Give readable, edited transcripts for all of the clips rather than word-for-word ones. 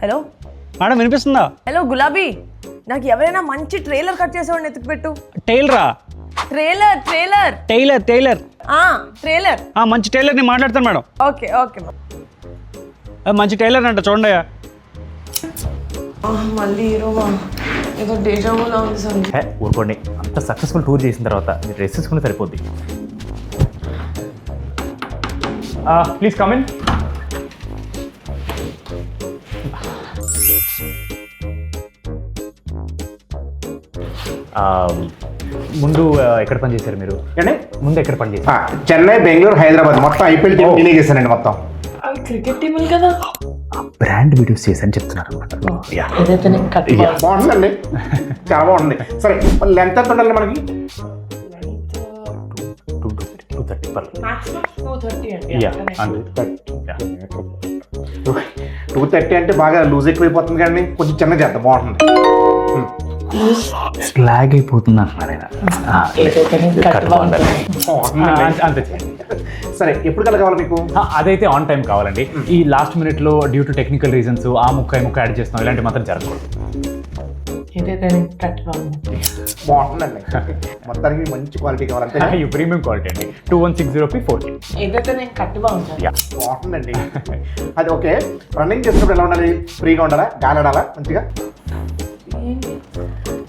Hello madam వినిపిస్తుందా? Hello గులాబీ, నాకు ఎవరైనా మంచి ట్రైలర్ కట్ చేసేవాడిని ఎత్తుకుపెట్టు. టైలరా? Trailer trailer tailor tailor trailer మంచి టైలర్ నేను మాట్లాడతాను మేడం. Okay okay. మంచి టైలర్ అంట చూడండి. మళ్ళీ హీరోవా? ఏదో డేజావులా ఉంది సార్. ఊరుకోండి, అంత సక్సెస్ఫుల్ టూర్ చేసిన తర్వాత మీరు డ్రెస్ వేసుకుని సరిపోద్ది. Please come in. ముందు ఎక్కడ పని చేశారు మీరు? ముందు ఎక్కడ పని చేశారు? చెన్నై, బెంగళూరు, హైదరాబాద్ మొత్తం ఐపీఎల్ టీం నేనే చేశానండి. మొత్తం క్రికెట్ టీం కదా. బ్రాండ్ వీడియోస్ చేశాను చెప్తున్నారు అనమాట. బాగుంటుందండి, చాలా బాగుంది. సరే, లెంత్ ఎంత ఉండాలి మనకి? 230 అంటే బాగా లూజ్ ఎక్కువైపోతుంది కానీ కొంచెం చిన్నగా చేద్దాం, బాగుంటుంది. స్లాగ్ అయిపోతుంది అంటున్నారు ఆయన. అంతే. సరే, ఎప్పుడు కల్లా కావాలి మీకు? అదైతే ఆన్ టైం కావాలండి. ఈ లాస్ట్ మినిట్లో డ్యూ టు టెక్నికల్ రీజన్స్ ఆ ముక్క యాడ్ చేస్తున్నాం, ఇలాంటి మాత్రం జరగకూడదు. బాగుంటుందండి, మొత్తానికి మంచి క్వాలిటీ కావాలంటే ప్రీమియం క్వాలిటీ అండి. 2160p4K. బాగుంటుందండి. అది ఓకే. రన్నింగ్ చేసినప్పుడు ఎలా ఉండాలి? ఫ్రీగా ఉండాలా? గాలాడాలా మంచిగా?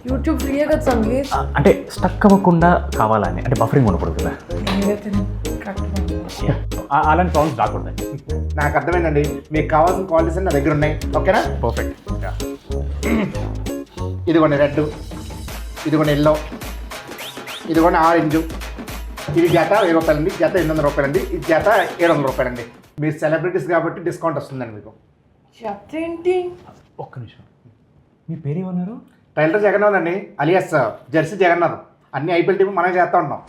యూట్యూబ్ ఫ్రీయే కదా సంగీత్. అంటే స్టక్ అవ్వకుండా కావాలని, అంటే బఫరింగ్ ఉండకూడదు కదా, అలాంటి ప్రాబ్లమ్స్ రాకూడదండి. నాకు అర్థమైందండి. మీకు కావాల్సిన క్వాలిటీస్ అన్ని నా దగ్గర ఉన్నాయి. ఓకేనా? పర్ఫెక్ట్. ఇదిగోండి రెడ్, ఇదిగోండి ఎల్లో, ఇదిగోండి ఆరెంజ్. ఇది జత 1000 రూపాయలండి, జత 800 రూపాయలండి, ఇది జత 700 రూపాయలండి. మీరు సెలబ్రిటీస్ కాబట్టి డిస్కౌంట్ వస్తుందండి మీకు. ఏంటి? ఒక్క నిమిషం, మీ పేరు ఏమన్నారు? టైలర్ జగన్నాథ్ అండి, అలియాస్ జెర్సీ జగన్నాథ్. అన్ని ఐపీఎల్ టీం మనం చేస్తూ ఉంటాం.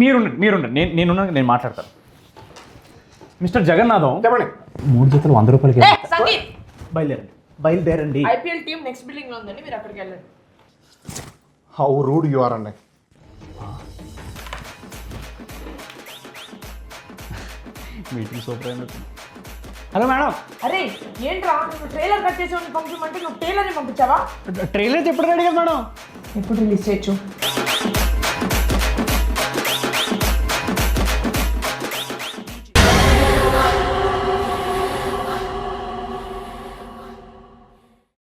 మీరుండండి, నేను మాట్లాడతాను. మిస్టర్ జగన్నాథం, చెప్పండి. 3 జతలు 100 రూపాయలకి. సంగీత్ బయలుదేరండి. ఐపీఎల్ టీం నెక్స్ట్ బిల్డింగ్ లో ఉందండి, మీరు అక్కడికి వెళ్ళండి. హౌ రూడ్ యు ఆర్ అండి. Meeting super. Hello madam. అరే ఏంట్రా, నువ్వు ట్రైలర్ కట్ చేసేవాడిని పంపించమంటే నువ్వు టైలర్ని పంపించావా? ట్రైలర్ ఎప్పుడు రెడీ కదా మేడం? ఎప్పుడు రిలీజ్ చేయొచ్చు?